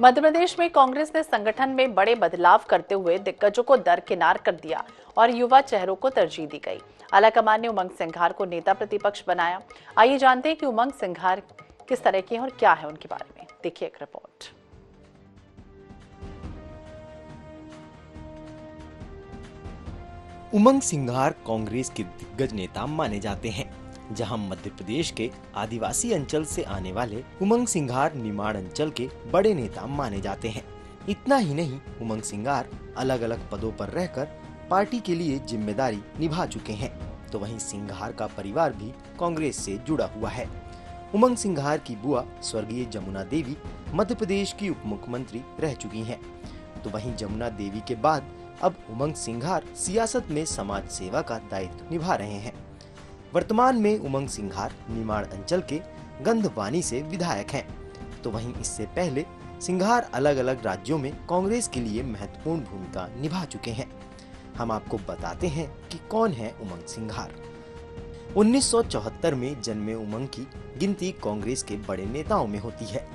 मध्य प्रदेश में कांग्रेस ने संगठन में बड़े बदलाव करते हुए दिग्गजों को दरकिनार कर दिया और युवा चेहरों को तरजीह दी गई। आलाकमान ने उमंग सिंघार को नेता प्रतिपक्ष बनाया। आइए जानते हैं कि उमंग सिंघार किस तरह के हैं और क्या है उनके बारे में, देखिए एक रिपोर्ट। उमंग सिंघार कांग्रेस के दिग्गज नेता माने जाते हैं। जहां मध्य प्रदेश के आदिवासी अंचल से आने वाले उमंग सिंघार निमाड़ अंचल के बड़े नेता माने जाते हैं। इतना ही नहीं, उमंग सिंघार अलग अलग पदों पर रहकर पार्टी के लिए जिम्मेदारी निभा चुके हैं। तो वहीं सिंघार का परिवार भी कांग्रेस से जुड़ा हुआ है। उमंग सिंघार की बुआ स्वर्गीय जमुना देवी मध्य प्रदेश की उप मुख्यमंत्री रह चुकी हैं। तो वहीं जमुना देवी के बाद अब उमंग सिंघार सियासत में समाज सेवा का दायित्व निभा रहे हैं। वर्तमान में उमंग सिंघार निमाड़ अंचल के गंधवानी से विधायक हैं। तो वहीं इससे पहले सिंघार अलग अलग राज्यों में कांग्रेस के लिए महत्वपूर्ण भूमिका निभा चुके हैं। हम आपको बताते हैं कि कौन है उमंग सिंघार। 1974 में जन्मे उमंग की गिनती कांग्रेस के बड़े नेताओं में होती है।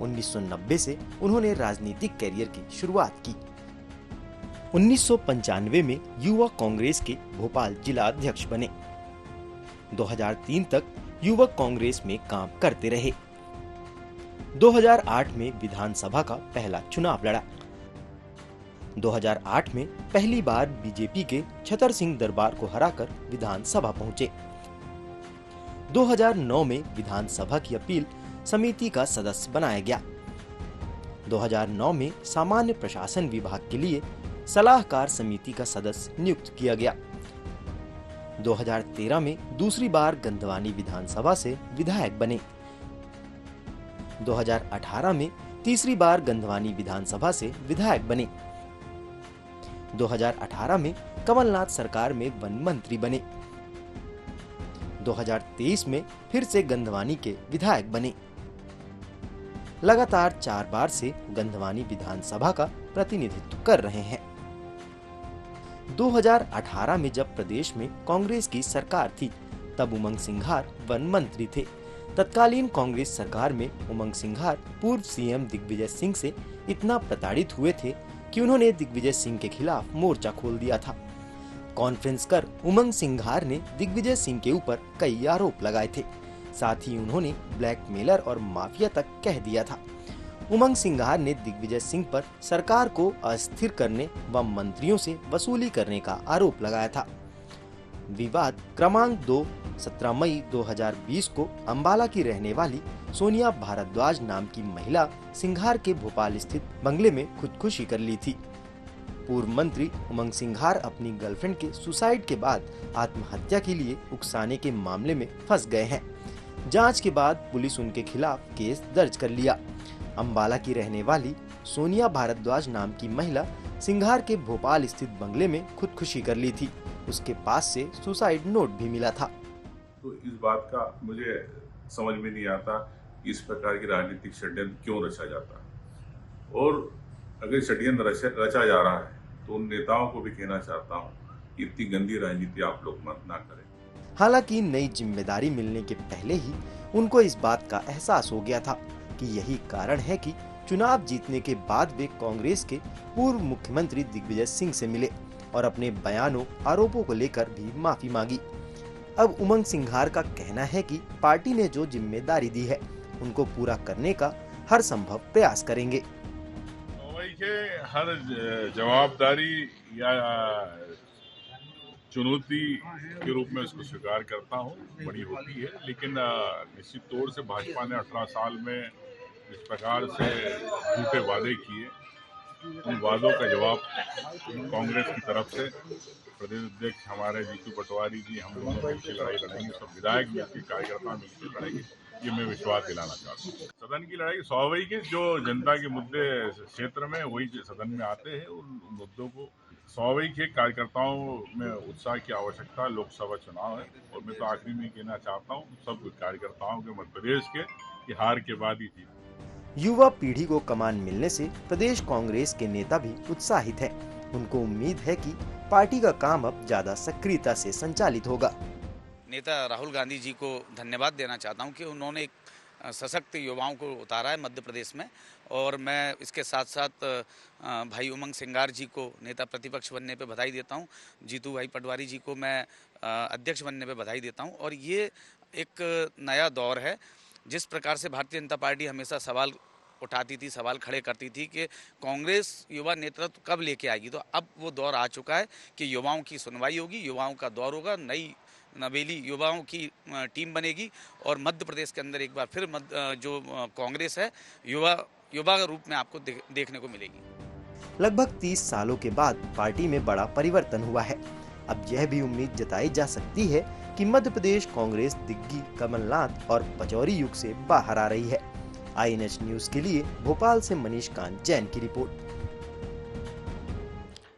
1990 से उन्होंने राजनीतिक करियर की शुरुआत की। 1995 में युवा कांग्रेस के भोपाल जिला अध्यक्ष बने। 2003 तक युवक कांग्रेस में काम करते रहे। 2008 में विधानसभा का पहला चुनाव लड़ा। 2008 में पहली बार बीजेपी के छतर सिंह दरबार को हराकर विधानसभा पहुंचे। 2009 में विधानसभा की अपील समिति का सदस्य बनाया गया। 2009 में सामान्य प्रशासन विभाग के लिए सलाहकार समिति का सदस्य नियुक्त किया गया। 2013 में दूसरी बार गंधवानी विधानसभा से विधायक बने। 2018 में तीसरी बार गंधवानी विधानसभा से विधायक बने। 2018 में कमलनाथ सरकार में वन मंत्री बने। 2023 में फिर से गंधवानी के विधायक बने। लगातार 4 बार से गंधवानी विधानसभा का प्रतिनिधित्व कर रहे हैं। 2018 में जब प्रदेश में कांग्रेस की सरकार थी, तब उमंग सिंघार वन मंत्री थे। तत्कालीन कांग्रेस सरकार में उमंग सिंघार पूर्व सीएम दिग्विजय सिंह से इतना प्रताड़ित हुए थे कि उन्होंने दिग्विजय सिंह के खिलाफ मोर्चा खोल दिया था। कॉन्फ्रेंस कर उमंग सिंघार ने दिग्विजय सिंह के ऊपर कई आरोप लगाए थे। साथ ही उन्होंने ब्लैकमेलर और माफिया तक कह दिया था। उमंग सिंघार ने दिग्विजय सिंह पर सरकार को अस्थिर करने व मंत्रियों से वसूली करने का आरोप लगाया था। विवाद क्रमांक 2 17 मई 2020 को अंबाला की रहने वाली सोनिया भारद्वाज नाम की महिला सिंघार के भोपाल स्थित बंगले में खुदकुशी कर ली थी। पूर्व मंत्री उमंग सिंघार अपनी गर्लफ्रेंड के सुसाइड के बाद आत्महत्या के लिए उकसाने के मामले में फंस गए हैं। जांच के बाद पुलिस उनके खिलाफ केस दर्ज कर लिया। अंबाला की रहने वाली सोनिया भारद्वाज नाम की महिला सिंघार के भोपाल स्थित बंगले में खुदकुशी कर ली थी। उसके पास से सुसाइड नोट भी मिला था। तो इस बात का मुझे समझ में नहीं आता कि इस प्रकार की राजनीतिक षड्यंत्र क्यों रचा जाता है। और अगर षड्यंत्र रचा जा रहा है तो उन नेताओं को भी कहना चाहता हूँ कि इतनी गंदी राजनीति आप लोग मत ना करें। हालांकि नई जिम्मेदारी मिलने के पहले ही उनको इस बात का एहसास हो गया था कि यही कारण है कि चुनाव जीतने के बाद वे कांग्रेस के पूर्व मुख्यमंत्री दिग्विजय सिंह से मिले और अपने बयानों आरोपों को लेकर भी माफी मांगी। अब उमंग सिंघार का कहना है कि पार्टी ने जो जिम्मेदारी दी है उनको पूरा करने का हर संभव प्रयास करेंगे। हर जवाबदारी या चुनौती के रूप में इसको स्वीकार करता हूँ, बड़ी होती है। लेकिन निश्चित तौर से भाजपा ने 18 साल में इस प्रकार से झूठे वादे किए, उन वादों का जवाब कांग्रेस की तरफ से प्रदेश अध्यक्ष हमारे जीतू पटवारी जी, हम दोनों मिलकर लड़ाई लड़ेंगे। सब विधायक मिलकर, कार्यकर्ता मिलकर लड़ेंगे, ये मैं विश्वास दिलाना चाहता हूँ। सदन की लड़ाई स्वाभाविक है, जो जनता के मुद्दे क्षेत्र में वही सदन में आते हैं। उन मुद्दों को स्वाभाविक है, कार्यकर्ताओं में उत्साह की आवश्यकता। लोकसभा चुनाव है और मैं तो आखिरी में कहना चाहता हूँ सब कार्यकर्ताओं के मध्य प्रदेश के हार के बाद ही थी। युवा पीढ़ी को कमान मिलने से प्रदेश कांग्रेस के नेता भी उत्साहित हैं। उनको उम्मीद है कि पार्टी का काम अब ज्यादा सक्रियता से संचालित होगा। नेता राहुल गांधी जी को धन्यवाद देना चाहता हूं कि उन्होंने एक सशक्त युवाओं को उतारा है मध्य प्रदेश में। और मैं इसके साथ साथ भाई उमंग सिंघार जी को नेता प्रतिपक्ष बनने पे बधाई देता हूं। जीतू भाई पटवारी जी को मैं अध्यक्ष बनने पे बधाई देता हूं। और ये एक नया दौर है। जिस प्रकार से भारतीय जनता पार्टी हमेशा सवाल उठाती थी, सवाल खड़े करती थी कि कांग्रेस युवा नेतृत्व कब लेके आएगी, तो अब वो दौर आ चुका है कि युवाओं की सुनवाई होगी, युवाओं का दौर होगा, नई नवेली युवाओं की टीम बनेगी और मध्य प्रदेश के अंदर एक बार फिर जो कांग्रेस है युवा रूप में आपको देखने को मिलेगी। लगभग 30 सालों के बाद पार्टी में बड़ा परिवर्तन हुआ है। अब यह भी उम्मीद जताई जा सकती है कि मध्य प्रदेश कांग्रेस दिग्गी कमलनाथ और पचौरी युग से बाहर आ रही है। INH न्यूज के लिए भोपाल से मनीष कांत जैन की रिपोर्ट।